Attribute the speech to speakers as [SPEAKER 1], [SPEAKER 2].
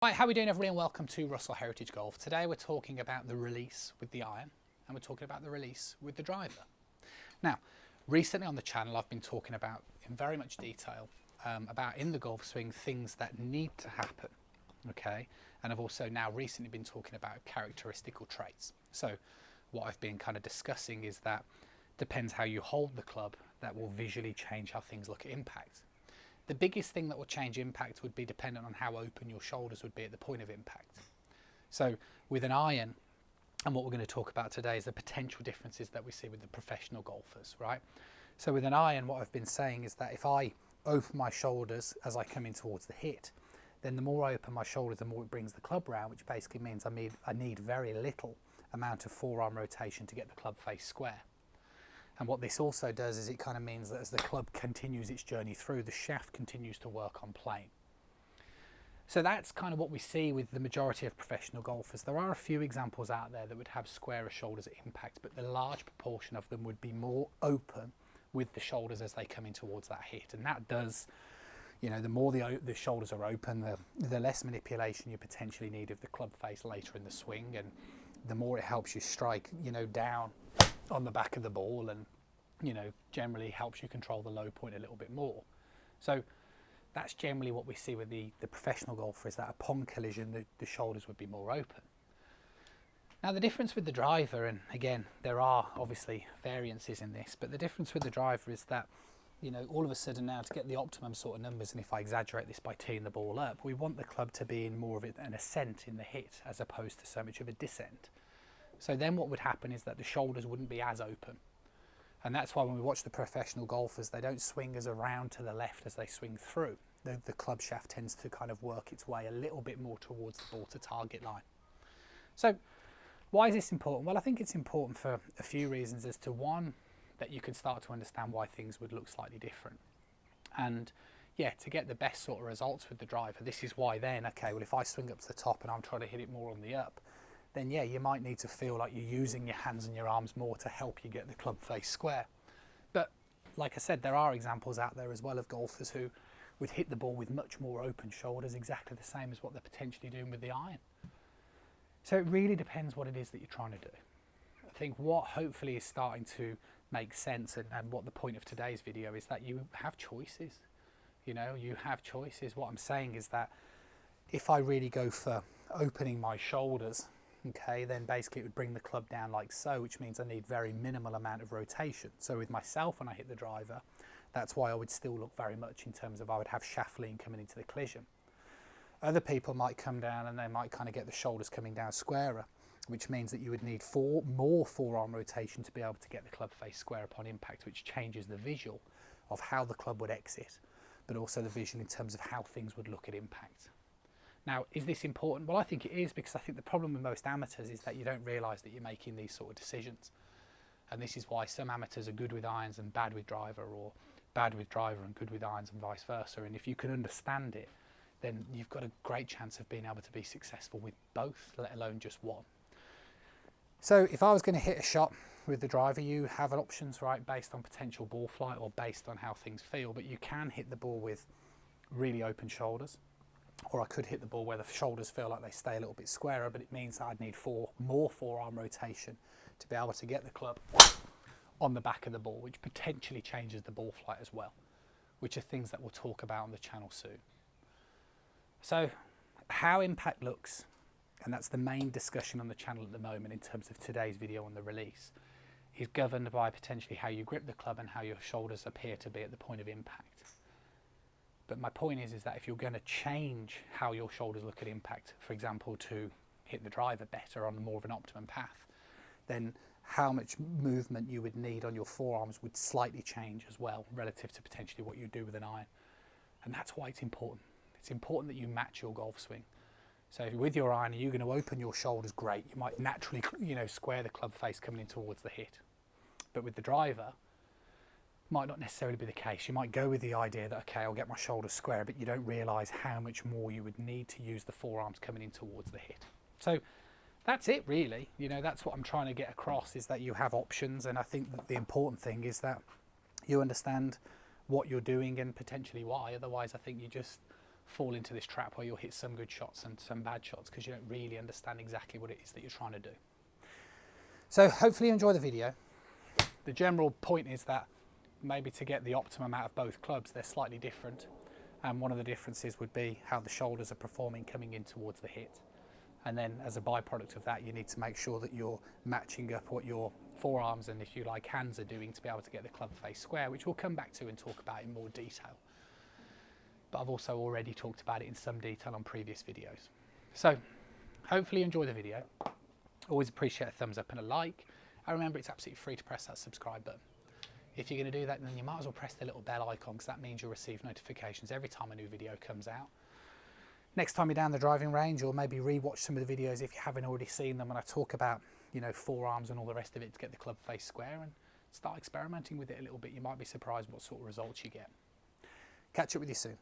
[SPEAKER 1] Right, how are we doing everybody, and welcome to Russell Heritage Golf. Today we're talking about the release with the iron, and we're talking about the release with the driver. Now, recently on the channel I've been talking about in very much detail about in the golf swing things that need to happen, okay? And I've also now recently been talking about characteristical traits. So what I've been kind of discussing is that depends how you hold the club, that will visually change how things look at impact. The biggest thing that will change impact would be dependent on how open your shoulders would be at the point of impact. So with an iron, and what we're going to talk about today is the potential differences that we see with the professional golfers, right? So with an iron, what I've been saying is that if I open my shoulders as I come in towards the hit, then the more I open my shoulders, the more it brings the club round, which basically means I need very little amount of forearm rotation to get the club face square. And what this also does is it kind of means that as the club continues its journey through, the shaft continues to work on plane. So that's kind of what we see with the majority of professional golfers. There are a few examples out there that would have squarer shoulders at impact, but the large proportion of them would be more open with the shoulders as they come in towards that hit. And that does, you know, the more the shoulders are open, the less manipulation you potentially need of the club face later in the swing, and the more it helps you strike, you know, down on the back of the ball, and you know, generally helps you control the low point a little bit more. So that's generally what we see with the professional golfer, is that upon collision the shoulders would be more open. Now the difference with the driver, and again there are obviously variances in this, but the difference with the driver is that, you know, all of a sudden now to get the optimum sort of numbers, and if I exaggerate this by teeing the ball up, we want the club to be in more of an ascent in the hit as opposed to so much of a descent. So then what would happen is that the shoulders wouldn't be as open. And that's why when we watch the professional golfers, they don't swing as around to the left as they swing through. The club shaft tends to kind of work its way a little bit more towards the ball to target line. So why is this important? Well, I think it's important for a few reasons. As to one, that you can start to understand why things would look slightly different. And yeah, to get the best sort of results with the driver, this is why then, okay, well if I swing up to the top and I'm trying to hit it more on the up, then yeah, you might need to feel like you're using your hands and your arms more to help you get the club face square. But like I said, there are examples out there as well of golfers who would hit the ball with much more open shoulders, exactly the same as what they're potentially doing with the iron. So it really depends what it is that you're trying to do. I think what hopefully is starting to make sense, and what the point of today's video is, that you have choices. You know, you have choices. What I'm saying is that if I really go for opening my shoulders, okay, then basically it would bring the club down like so, which means I need very minimal amount of rotation. So with myself, when I hit the driver, that's why I would still look very much in terms of I would have shaft lean coming into the collision. Other people might come down and they might kind of get the shoulders coming down squarer, which means that you would need more forearm rotation to be able to get the club face square upon impact, which changes the visual of how the club would exit, but also the visual in terms of how things would look at impact. Now, is this important? Well, I think it is, because I think the problem with most amateurs is that you don't realise that you're making these sort of decisions. And this is why some amateurs are good with irons and bad with driver, or bad with driver and good with irons and vice versa. And if you can understand it, then you've got a great chance of being able to be successful with both, let alone just one. So if I was going to hit a shot with the driver, you have options, right, based on potential ball flight or based on how things feel, but you can hit the ball with really open shoulders. Or I could hit the ball where the shoulders feel like they stay a little bit squarer, but it means that I'd need more forearm rotation to be able to get the club on the back of the ball, which potentially changes the ball flight as well, which are things that we'll talk about on the channel soon. So how impact looks, and that's the main discussion on the channel at the moment in terms of today's video on the release, is governed by potentially how you grip the club and how your shoulders appear to be at the point of impact. But my point is that if you're going to change how your shoulders look at impact, for example, to hit the driver better on more of an optimum path, then how much movement you would need on your forearms would slightly change as well, relative to potentially what you do with an iron. And that's why it's important. It's important that you match your golf swing. So with your iron, you're going to open your shoulders, great. You might naturally, you know, square the club face coming in towards the hit. But with the driver, might not necessarily be the case. You might go with the idea that, okay, I'll get my shoulders square, but you don't realise how much more you would need to use the forearms coming in towards the hit. So that's it really. You know, that's what I'm trying to get across, is that you have options, and I think that the important thing is that you understand what you're doing and potentially why. Otherwise, I think you just fall into this trap where you'll hit some good shots and some bad shots because you don't really understand exactly what it is that you're trying to do. So hopefully you enjoy the video. The general point is that maybe to get the optimum out of both clubs, they're slightly different. And one of the differences would be how the shoulders are performing coming in towards the hit. And then as a byproduct of that, you need to make sure that you're matching up what your forearms and, if you like, hands are doing to be able to get the club face square, which we'll come back to and talk about in more detail. But I've also already talked about it in some detail on previous videos. So hopefully you enjoy the video. Always appreciate a thumbs up and a like. And remember, it's absolutely free to press that subscribe button. If you're going to do that, then you might as well press the little bell icon, because that means you'll receive notifications every time a new video comes out. Next time you're down the driving range, or maybe re-watch some of the videos if you haven't already seen them, when I talk about, you know, forearms and all the rest of it to get the club face square, and start experimenting with it a little bit. You might be surprised what sort of results you get. Catch up with you soon.